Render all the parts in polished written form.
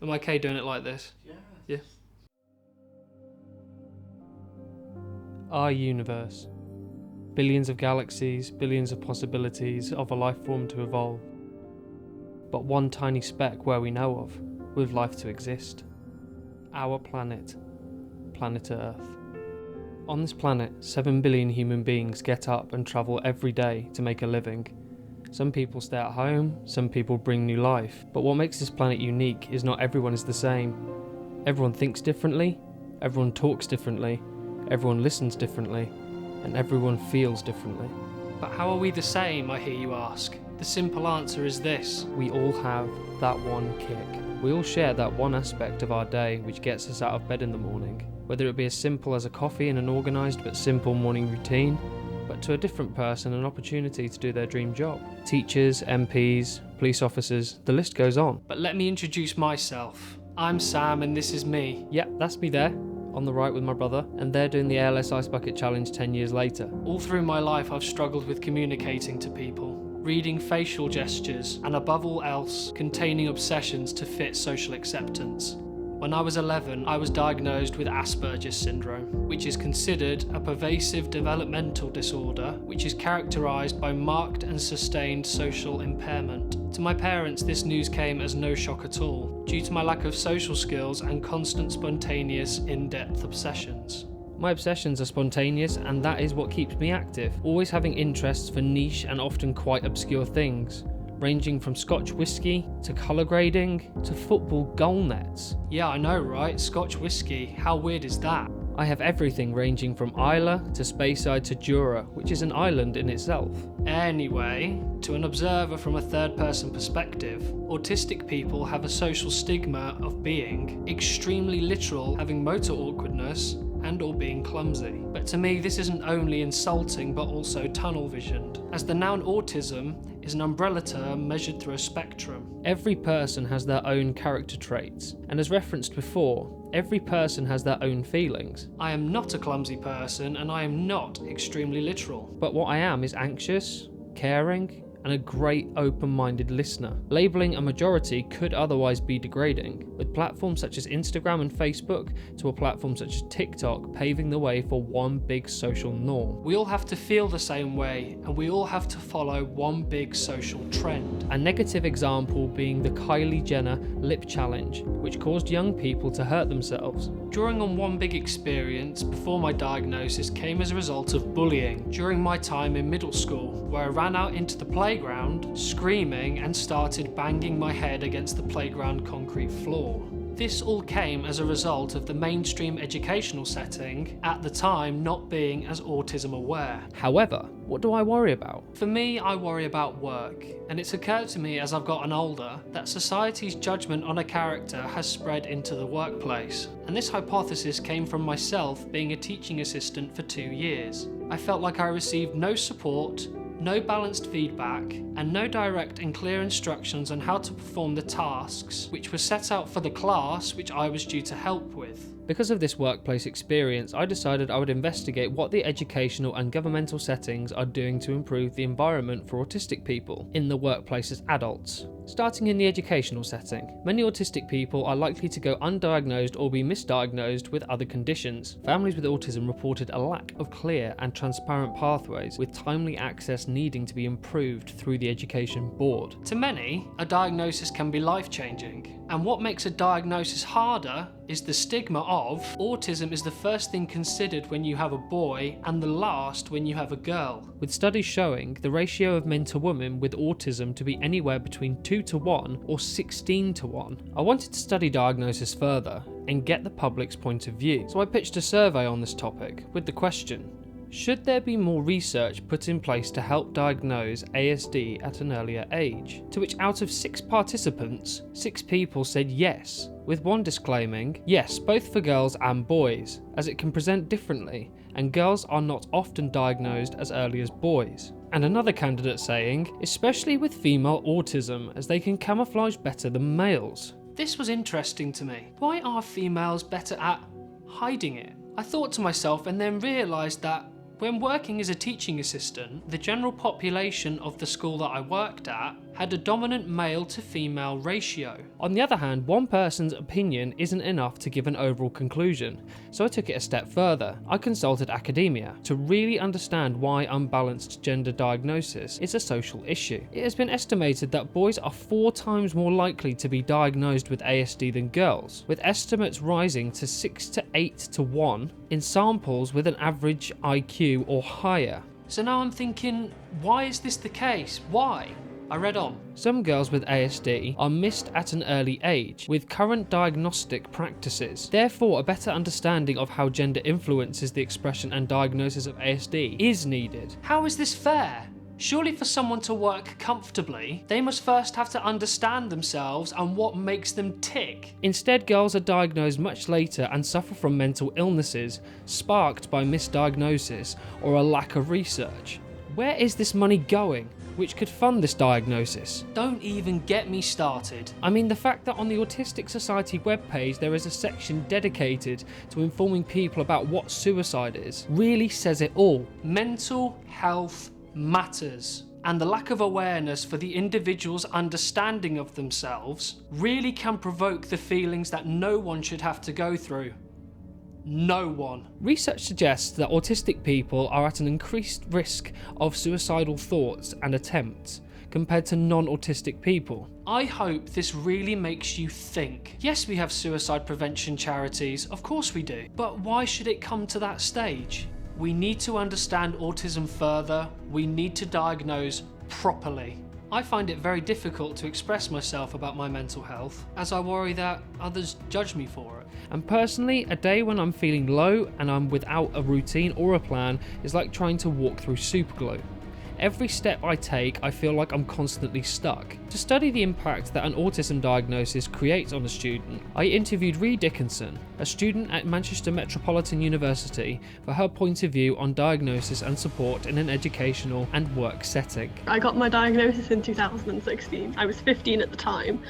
Am I okay doing it like this? Yeah. Our universe. Billions of galaxies, billions of possibilities of a life form to evolve. But one tiny speck where we know of, with life to exist. Our planet. Planet Earth. On this planet, 7 billion human beings get up and travel every day to make a living. Some people stay at home, some people bring new life, but what makes this planet unique is not everyone is the same. Everyone thinks differently, everyone talks differently, everyone listens differently, and everyone feels differently. But how are we the same, I hear you ask? The simple answer is this: we all have that one kick. We all share that one aspect of our day which gets us out of bed in the morning, whether it be as simple as a coffee and an organised but simple morning routine, but to a different person an opportunity to do their dream job. Teachers, MPs, police officers, the list goes on. But let me introduce myself. I'm Sam and this is me. Yep, that's me there, on the right with my brother, and they're doing the ALS Ice Bucket Challenge 10 years later. All through my life I've struggled with communicating to people, reading facial gestures, and above all else, containing obsessions to fit social acceptance. When I was 11, I was diagnosed with Asperger's syndrome, which is considered a pervasive developmental disorder which is characterised by marked and sustained social impairment. To my parents, this news came as no shock at all, due to my lack of social skills and constant spontaneous, in-depth obsessions. My obsessions are spontaneous, and that is what keeps me active, always having interests for niche and often quite obscure things, ranging from Scotch whisky to colour grading to football goal nets. Yeah, I know, right? Scotch whisky, how weird is that? I have everything ranging from Isla to Speyside to Jura, which is an island in itself. Anyway, to an observer from a third-person perspective, autistic people have a social stigma of being extremely literal, having motor awkwardness, and or being clumsy. But to me this isn't only insulting but also tunnel visioned, as the noun autism is an umbrella term measured through a spectrum. Every person has their own character traits, and as referenced before, every person has their own feelings. I am not a clumsy person and I am not extremely literal. But what I am is anxious, caring, and a great open-minded listener. Labelling a majority could otherwise be degrading, with platforms such as Instagram and Facebook to a platform such as TikTok paving the way for one big social norm. We all have to feel the same way, and we all have to follow one big social trend. A negative example being the Kylie Jenner lip challenge, which caused young people to hurt themselves. Drawing on one big experience before my diagnosis came as a result of bullying during my time in middle school, where I ran out into the playground, screaming, and started banging my head against the playground concrete floor. This all came as a result of the mainstream educational setting at the time not being as autism aware. However, what do I worry about? For me, I worry about work, and it's occurred to me as I've gotten older that society's judgment on a character has spread into the workplace. And this hypothesis came from myself being a teaching assistant for 2 years. I felt like I received no support, no balanced feedback, and no direct and clear instructions on how to perform the tasks which were set out for the class which I was due to help with. Because of this workplace experience, I decided I would investigate what the educational and governmental settings are doing to improve the environment for autistic people in the workplace as adults. Starting in the educational setting, many autistic people are likely to go undiagnosed or be misdiagnosed with other conditions. Families with autism reported a lack of clear and transparent pathways, with timely access needing to be improved through the Education Board. To many, a diagnosis can be life-changing, and what makes a diagnosis harder is the stigma of autism is the first thing considered when you have a boy and the last when you have a girl, with studies showing the ratio of men to women with autism to be anywhere between 2 to 1 or 16 to 1. I wanted to study diagnosis further and get the public's point of view, so I pitched a survey on this topic with the question: should there be more research put in place to help diagnose ASD at an earlier age? To which out of 6 participants, 6 people said yes, with one disclaiming, yes, both for girls and boys, as it can present differently, and girls are not often diagnosed as early as boys. And another candidate saying, especially with female autism, as they can camouflage better than males. This was interesting to me. Why are females better at hiding it? I thought to myself and then realised that when working as a teaching assistant, the general population of the school that I worked at had a dominant male to female ratio. On the other hand, one person's opinion isn't enough to give an overall conclusion, so I took it a step further. I consulted academia to really understand why unbalanced gender diagnosis is a social issue. It has been estimated that boys are 4 times more likely to be diagnosed with ASD than girls, with estimates rising to 6 to 8 to 1 in samples with an average IQ or higher. So now I'm thinking, why is this the case? Why? I read on. Some girls with ASD are missed at an early age with current diagnostic practices. Therefore, a better understanding of how gender influences the expression and diagnosis of ASD is needed. How is this fair? Surely for someone to work comfortably, they must first have to understand themselves and what makes them tick. Instead, girls are diagnosed much later and suffer from mental illnesses sparked by misdiagnosis or a lack of research. Where is this money going, which could fund this diagnosis? Don't even get me started. I mean, the fact that on the Autistic Society webpage there is a section dedicated to informing people about what suicide is really says it all. Mental health matters, and the lack of awareness for the individual's understanding of themselves really can provoke the feelings that no one should have to go through. No one. Research suggests that autistic people are at an increased risk of suicidal thoughts and attempts compared to non-autistic people. I hope this really makes you think. Yes, we have suicide prevention charities, of course we do, but why should it come to that stage? We need to understand autism further, we need to diagnose properly. I find it very difficult to express myself about my mental health, as I worry that others judge me for it. And personally, a day when I'm feeling low and I'm without a routine or a plan is like trying to walk through superglue. Every step I take, I feel like I'm constantly stuck. To study the impact that an autism diagnosis creates on a student, I interviewed Ree Dickinson, a student at Manchester Metropolitan University, for her point of view on diagnosis and support in an educational and work setting. I got my diagnosis in 2016. I was 15 at the time,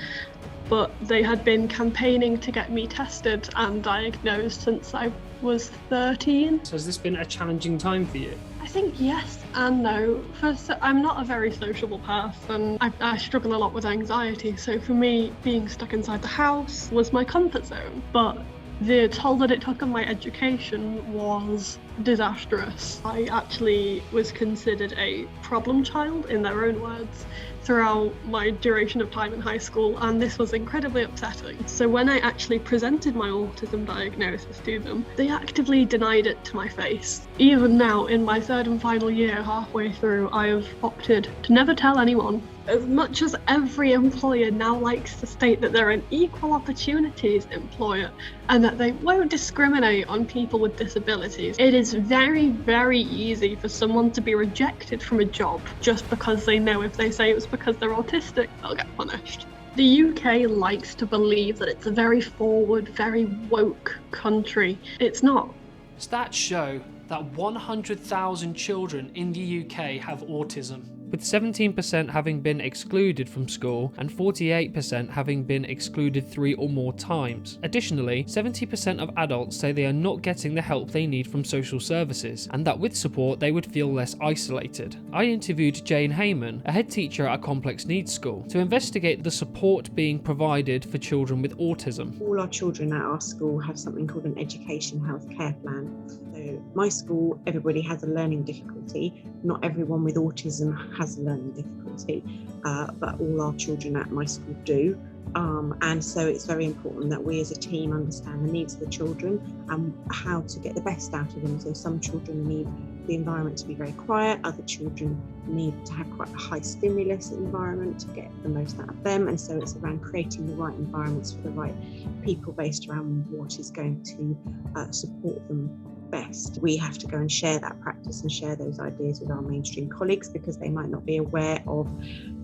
but they had been campaigning to get me tested and diagnosed since I was 13. So has this been a challenging time for you? I think yes and no. First, I'm not a very sociable person. I struggle a lot with anxiety, so for me, being stuck inside the house was my comfort zone. But the toll that it took on my education was disastrous. I actually was considered a problem child, in their own words, throughout my duration of time in high school, and this was incredibly upsetting. So when I actually presented my autism diagnosis to them, they actively denied it to my face. Even now, in my 3rd and final year, halfway through, I have opted to never tell anyone. As much as every employer now likes to state that they're an equal opportunities employer and that they won't discriminate on people with disabilities, it is very, very easy for someone to be rejected from a job just because they know if they say it was because they're autistic, they'll get punished. The UK likes to believe that it's a very forward, very woke country. It's not. Stats show that 100,000 children in the UK have autism, with 17% having been excluded from school and 48% having been excluded 3 or more times. Additionally, 70% of adults say they are not getting the help they need from social services, and that with support they would feel less isolated. I interviewed Sam Hayman, a head teacher at a complex needs school, to investigate the support being provided for children with autism. All our children at our school have something called an education health care plan. So my school, everybody has a learning difficulty. Not everyone with autism has a learning difficulty, but all our children at my school do. And so it's very important that we as a team understand the needs of the children and how to get the best out of them. So some children need the environment to be very quiet, other children need to have quite a high stimulus environment to get the most out of them. And so it's around creating the right environments for the right people based around what is going to support them best. We have to go and share that practice and share those ideas with our mainstream colleagues because they might not be aware of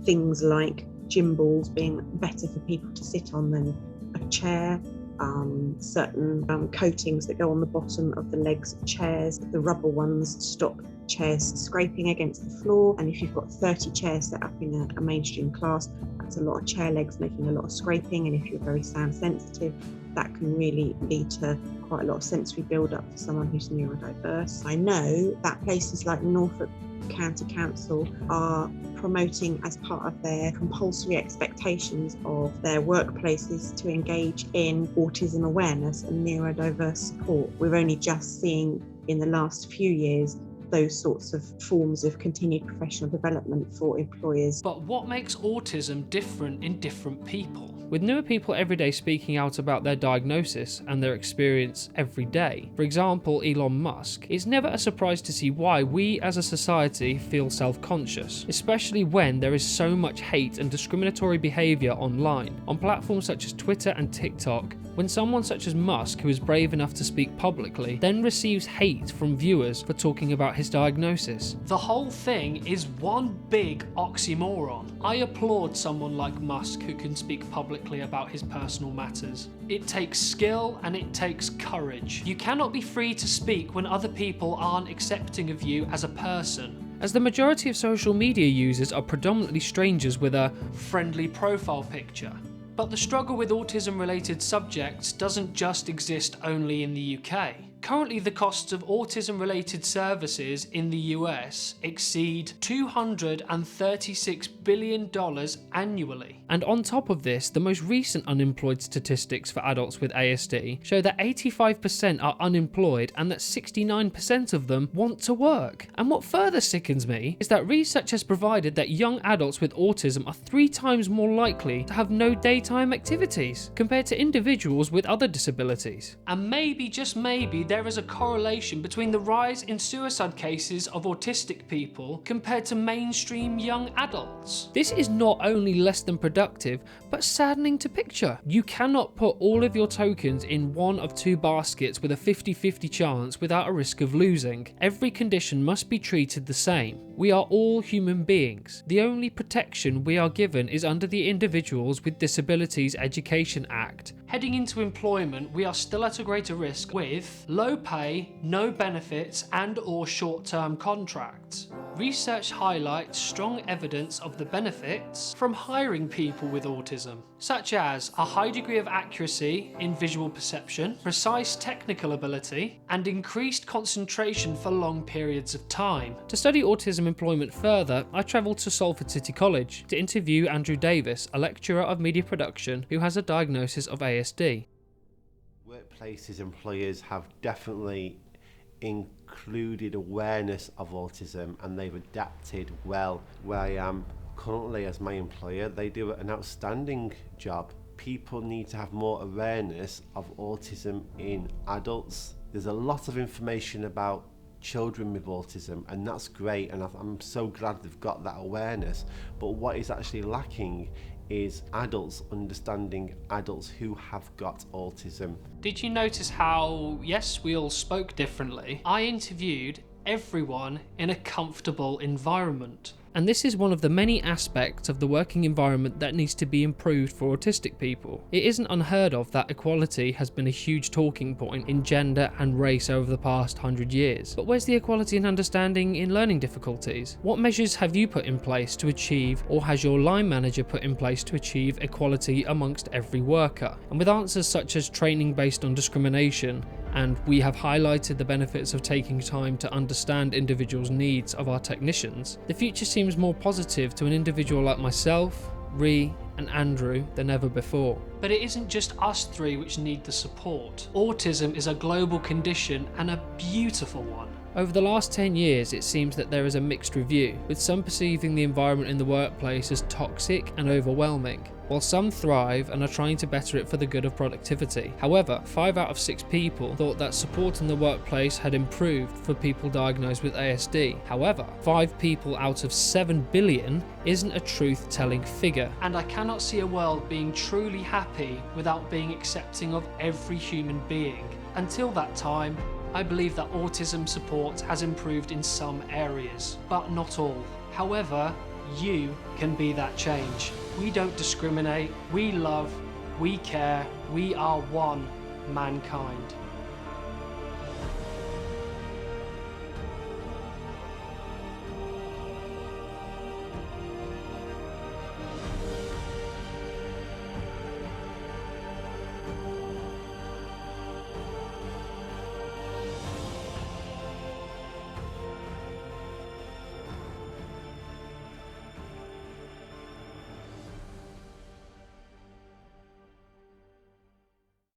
things like gym balls being better for people to sit on than a chair, certain coatings that go on the bottom of the legs of chairs. The rubber ones stop chairs scraping against the floor, and if you've got 30 chairs set up in a mainstream class, that's a lot of chair legs making a lot of scraping, and if you're very sound sensitive, that can really lead to quite a lot of sensory build-up for someone who's neurodiverse. I know that places like Norfolk County Council are promoting, as part of their compulsory expectations of their workplaces, to engage in autism awareness and neurodiverse support. We're only just seeing in the last few years those sorts of forms of continued professional development for employers. But what makes autism different in different people? With newer people every day speaking out about their diagnosis and their experience every day, for example Elon Musk, it's never a surprise to see why we as a society feel self-conscious, especially when there is so much hate and discriminatory behaviour online. On platforms such as Twitter and TikTok, when someone such as Musk, who is brave enough to speak publicly, then receives hate from viewers for talking about his diagnosis. The whole thing is one big oxymoron. I applaud someone like Musk who can speak publicly about his personal matters. It takes skill and it takes courage. You cannot be free to speak when other people aren't accepting of you as a person. As the majority of social media users are predominantly strangers with a friendly profile picture. But the struggle with autism-related subjects doesn't just exist only in the UK. Currently, the costs of autism-related services in the US exceed $236 billion annually. And on top of this, the most recent unemployed statistics for adults with ASD show that 85% are unemployed and that 69% of them want to work. And what further sickens me is that research has provided that young adults with autism are 3 times more likely to have no daytime activities compared to individuals with other disabilities. And maybe, just maybe, there is a correlation between the rise in suicide cases of autistic people compared to mainstream young adults. This is not only less than productive, but saddening to picture. You cannot put all of your tokens in one of 2 baskets with a 50-50 chance without a risk of losing. Every condition must be treated the same. We are all human beings. The only protection we are given is under the Individuals with Disabilities Education Act. Heading into employment, we are still at a greater risk with low pay, no benefits and/or short-term contracts. Research highlights strong evidence of the benefits from hiring people with autism, such as a high degree of accuracy in visual perception, precise technical ability, and increased concentration for long periods of time. To study autism employment further, I travelled to Salford City College to interview Andrew Davis, a lecturer of media production who has a diagnosis of ASD. Workplaces, employers have definitely included awareness of autism and they've adapted well. Where I am currently as my employer, they do an outstanding job. People need to have more awareness of autism in adults. There's a lot of information about children with autism and that's great, and I'm so glad they've got that awareness, but what is actually lacking is adults understanding adults who have got autism. Did you notice how, yes, we all spoke differently? I interviewed everyone in a comfortable environment. And this is one of the many aspects of the working environment that needs to be improved for autistic people. It isn't unheard of that equality has been a huge talking point in gender and race over the past 100 years. But where's the equality and understanding in learning difficulties? What measures have you put in place to achieve, or has your line manager put in place to achieve, equality amongst every worker? And with answers such as training based on discrimination, and we have highlighted the benefits of taking time to understand individuals' needs of our technicians, the future seems more positive to an individual like myself, Ree and Andrew than ever before. But it isn't just us 3 which need the support. Autism is a global condition and a beautiful one. Over the last 10 years, it seems that there is a mixed review, with some perceiving the environment in the workplace as toxic and overwhelming, while some thrive and are trying to better it for the good of productivity. However, 5 out of 6 people thought that support in the workplace had improved for people diagnosed with ASD. However, 5 people out of 7 billion isn't a truth-telling figure. And I cannot see a world being truly happy without being accepting of every human being. Until that time, I believe that autism support has improved in some areas, but not all. However, you can be that change. We don't discriminate, we love, we care, we are one mankind.